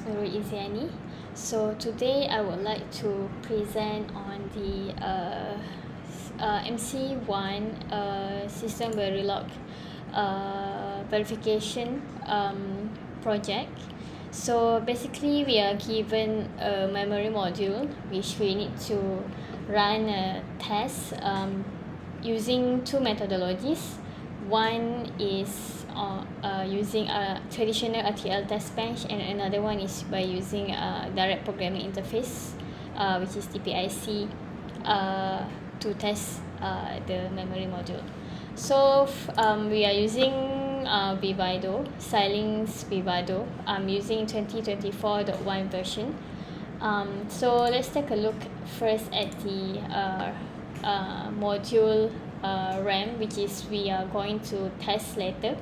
Nurul Iziani. So today I would like to present on the MC1 system Verilog verification project. So basically we are given a memory module which we need to run a test using two methodologies. One is using a traditional RTL test bench, and another one is by using a direct programming interface, which is TPIC, to test the memory module. So we are using Vivado, Xilinx Vivado. I'm using 2024.1 version. So let's take a look first at the module RAM, which is we are going to test later.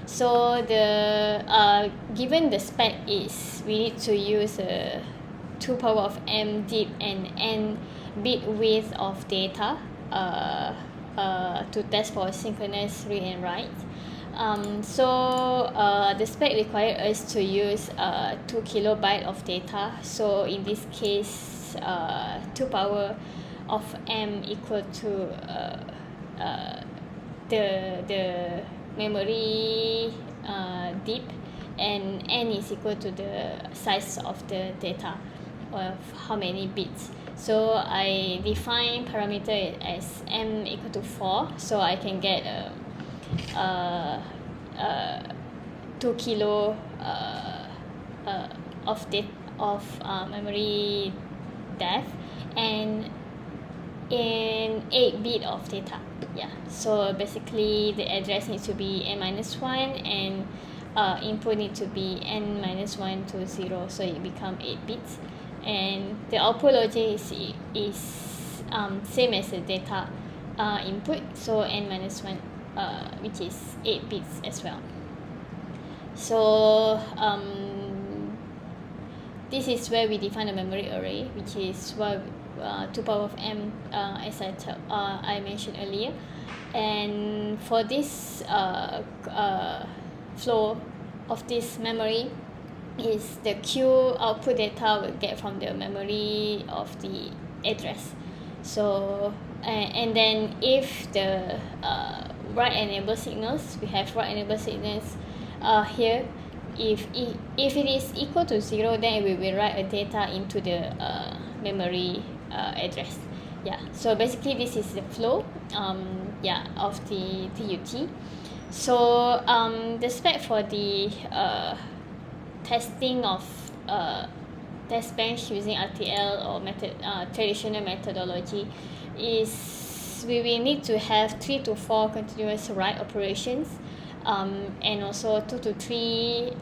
So the given the spec is we need to use a 2 power of m deep and n bit width of data to test for synchronous read and write. So the spec required us to use 2 kilobyte of data. So in this case 2 power of m equal to the memory deep, and n is equal to the size of the data of how many bits. So I define parameter as m equal to 4, so I can get 2 kilo of memory depth and in 8 bit of data. Yeah, so basically the address needs to be n-1 and input need to be n-1 to 0, so it become 8 bits, and the output logic is same as the data input, so n-1 which is 8 bits as well. So this is where we define the memory array, which is what 2 power of m as I mentioned earlier. And for this flow of this memory is the Q output data will get from the memory of the address. So and then if the write enable signals, we have write enable signals here. If it is equal to 0, then we will write a data into the memory address. Yeah, so basically this is the flow of the TUT. So the spec for the testing of test bench using RTL or traditional methodology is we will need to have 3 to 4 continuous write operations, and also 2 to 3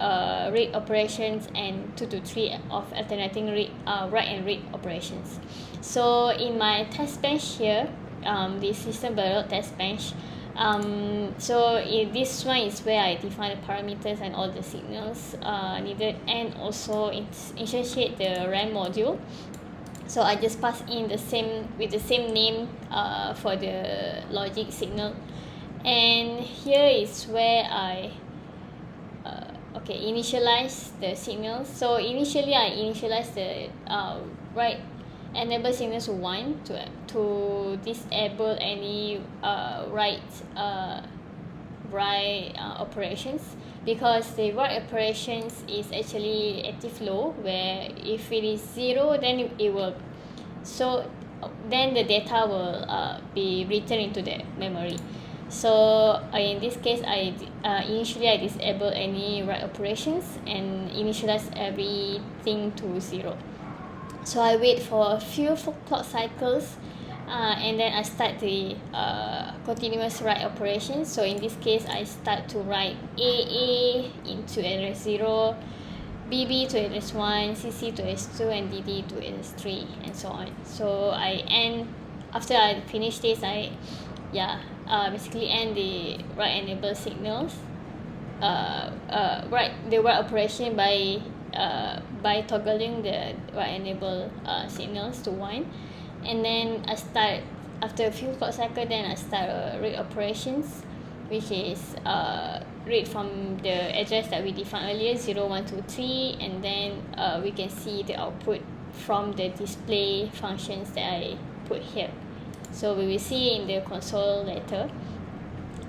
read operations, and 2 to 3 of alternating write and read operations. So in my test bench here, the system Verilog test bench, so this one is where I define the parameters and all the signals needed, and also instantiate the RAM module. So I just pass in the same name for the logic signal, and here is where I initialize the signals. So initially I initialize the write enable signals to 1 to disable any write operations, because the write operations is actually active low, where if it is 0, then it will, so then the data will be written into the memory. So in this case initially I disable any write operations and initialize everything to 0. So I wait for a few clock cycles, and then I start the continuous write operations. So in this case I start to write AA into address 0, BB to address 1, CC to address 2, and DD to address 3, and so on. So I end, after I finish this, I basically end the write enable signals, write the write operation by toggling the write enable signals to 1, and then I start, after a few clock cycles, then I start read operations, which is read from the address that we defined earlier, 0, 1, 2, 3, and then we can see the output from the display functions that I put here. So we will see in the console later.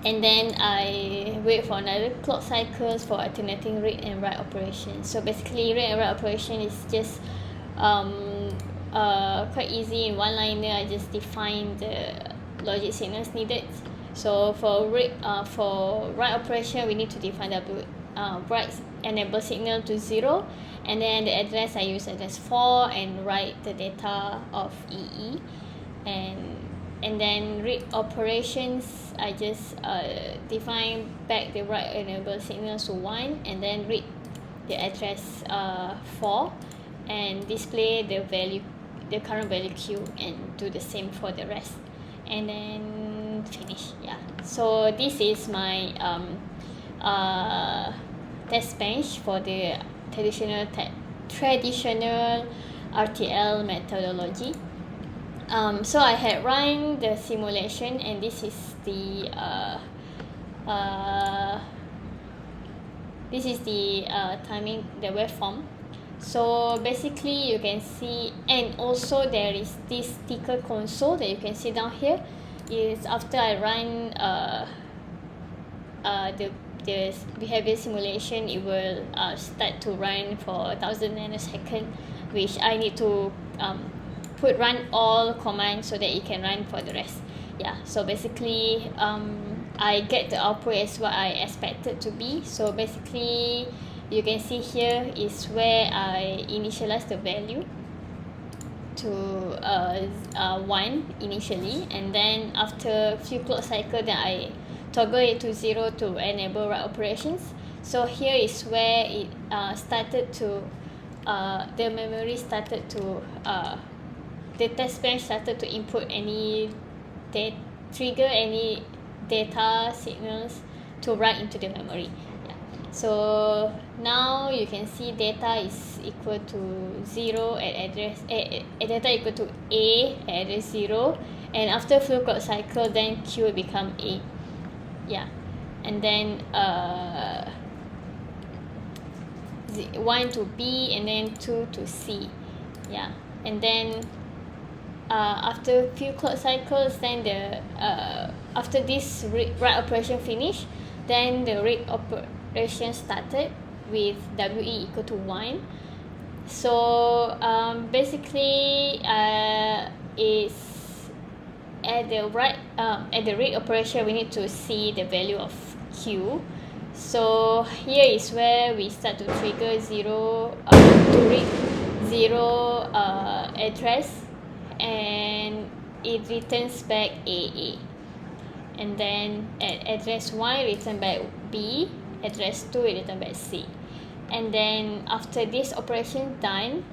And then I wait for another clock cycles for alternating read and write operations. So basically, read and write operation is just quite easy. In one liner, I just define the logic signals needed. So for write operation, we need to define the write enable signal to 0, and then the address I use address 4 and write the data of EE, and then read operations, I just define back the write enable signals to 1, and then read the address 4 and display the current value Q, and do the same for the rest, and then finish. Yeah, so this is my test bench for the traditional RTL methodology. So I had run the simulation, and this is the timing, the waveform. So basically you can see, and also there is this ticker console that you can see down here. Is after I run the behavior simulation, it will start to run for 1000 nanoseconds, which I need to run all commands so that it can run for the rest. Yeah, so basically I get the output as what I expected to be. So basically you can see here is where I initialize the value to 1 initially, and then after few clock cycle, then I toggle it to 0 to enable write operations. So here is where it started to the memory started to the test bench started to input any trigger any data signals to write into the memory. Yeah. So now you can see data is equal to 0 at address data equal to A at address 0, and after full clock cycle, then Q will become A. Yeah, and then 1 to B, and then 2 to C. Yeah, and then after few clock cycles, then the after this write operation finish, then the read operation started with WE equal to 1. So basically is at the read operation, we need to see the value of Q. So here is where we start to trigger 0 to read 0 address, and it returns back AA, and then at address 1 return back B, address 2 it return back C. And then after this operation done,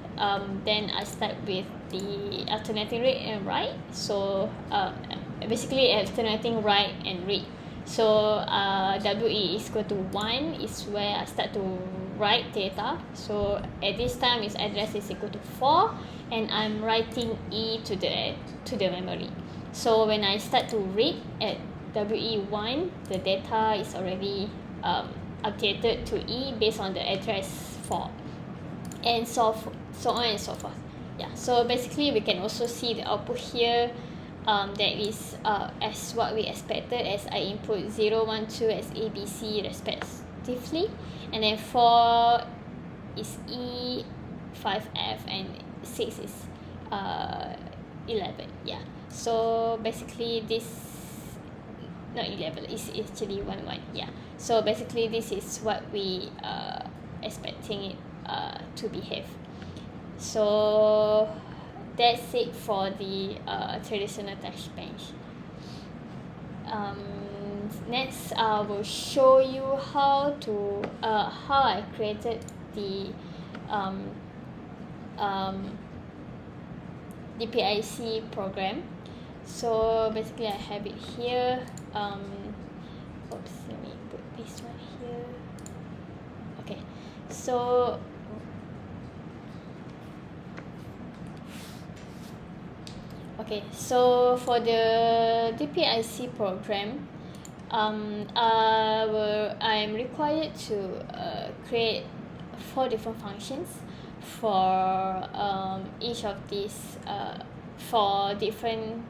then I start with the alternating read and write. So basically alternating write and read. So WE is equal to 1 is where I start to write data. So at this time its address is equal to 4, and I'm writing E to the memory. So when I start to read at WE1, the data is already updated to E based on the address 4, and so on and so forth. Yeah, so basically we can also see the output here. That is as what we expected, as I input 0, 1, 2 as ABC respectively, and then 4 is E, 5F, and 6 is 11. Yeah, so basically this not 11, it's actually 1, 1. Yeah, so basically this is what we expecting it to behave. So that's it for the traditional test bench. Next I will show you how I created the DPIC program. So basically I have it here. Oops, let me put this one here. Okay, so for the DPIC program, I'm required to create 4 different functions for each of these 4 different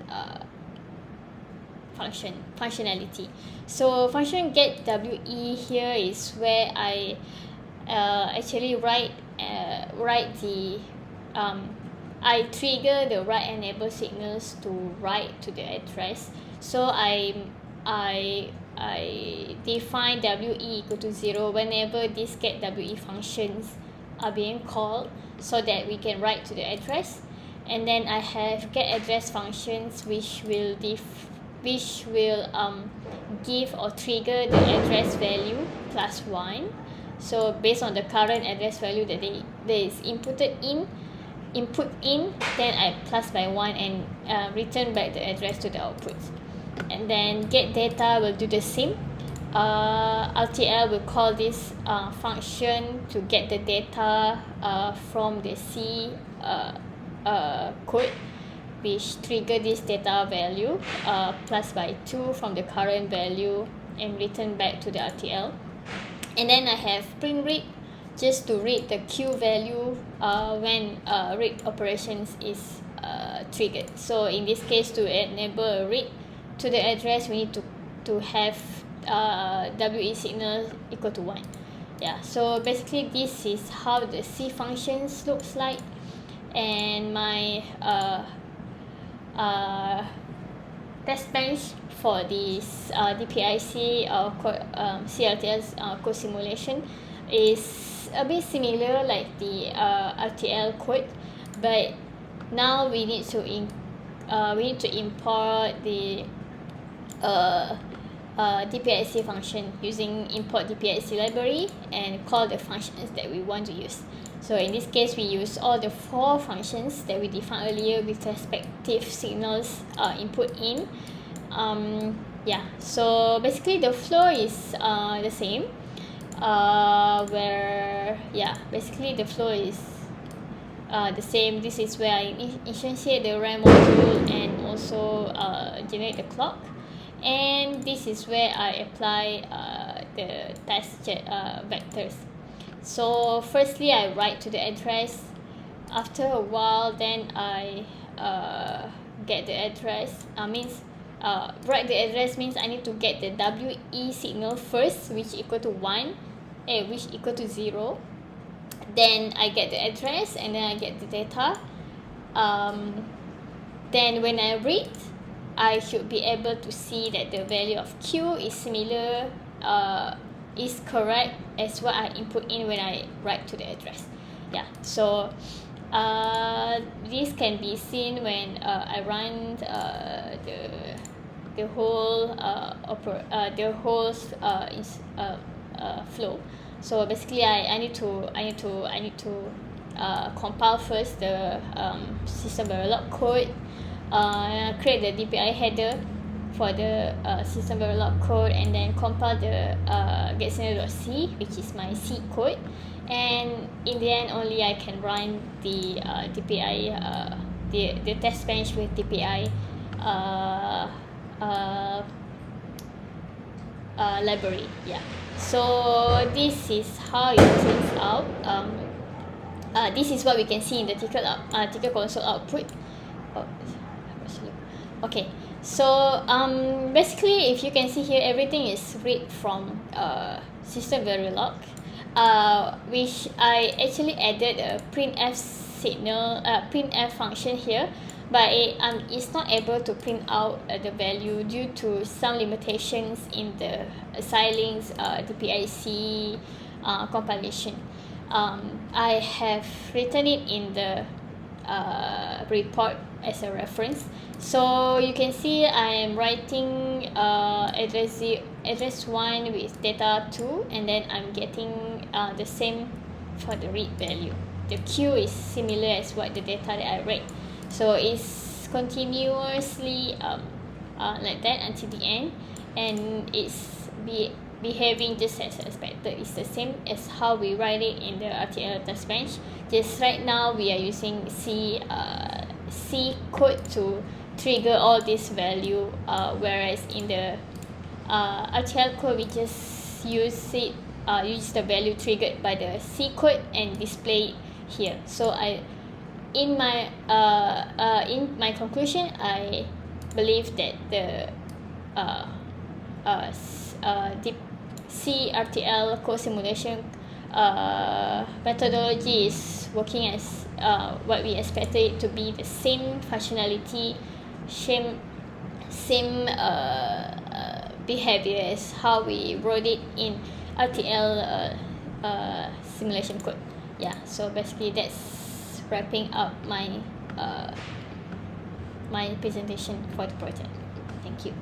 functionality. So function get WE here is where I actually write the I trigger the write enable signals to write to the address. So I define WE equal to 0 whenever these get WE functions are being called, so that we can write to the address. And then I have get address functions which will give or trigger the address value plus 1. So based on the current address value that is input in, then I plus by 1 and return back the address to the output. And then get data will do the same. RTL will call this function to get the data from the C code, which trigger this data value plus by 2 from the current value and return back to the RTL. And then I have print read, just to read the Q value when read operations is triggered. So in this case, to enable a read to the address, we need to have WE signal equal to 1. Yeah, so basically this is how the C functions looks like. And my test bench for this DPIC or CRTL's code simulation is a bit similar like the RTL code, but now we need to import the DPIC function using import DPIC library and call the functions that we want to use. So in this case, we use all the 4 functions that we defined earlier with respective signals input in. Yeah, so basically the flow is the same, where basically the flow is the same. This is where I instantiate the RAM module and also generate the clock, and this is where I apply the test vectors. So firstly, I write to the address. After a while, then I get the address. Write the address means I need to get the WE signal first, which equal to 1, which equal to 0. Then I get the address, and then I get the data. Then when I read, I should be able to see that the value of Q is similar, is correct as what I input in when I write to the address. Yeah, so this can be seen when I run the whole flow. So basically, I need to compile first the system Verilog code, create the DPI header for the system Verilog code, and then compile the getScenario.c, which is my C code, and in the end only I can run the DPI the test bench with DPI library. Yeah, so this is how it turns out. This is what we can see in the ticket console output. Okay, so basically, if you can see here, everything is read from system Verilog, which I actually added a printf signal, printf function here, but it's not able to print out the value due to some limitations in the Xilinx DPIC compilation. I have written it in the report as a reference. So you can see I am writing address 1 with data 2, and then I'm getting the same for the read value. The Q is similar as what the data that I read. So it's continuously like that until the end, and it's behaving just as expected. It's the same as how we write it in the RTL test bench. Just right now we are using C code to trigger all this value, whereas in the RTL code, we just use the value triggered by the C code and display it here. So in my conclusion, I believe that the deep CRTL code simulation methodology is working as what we expected it to be, the same functionality, same behavior as how we wrote it in RTL simulation code. Yeah, so basically that's wrapping up my my presentation for the project. Thank you.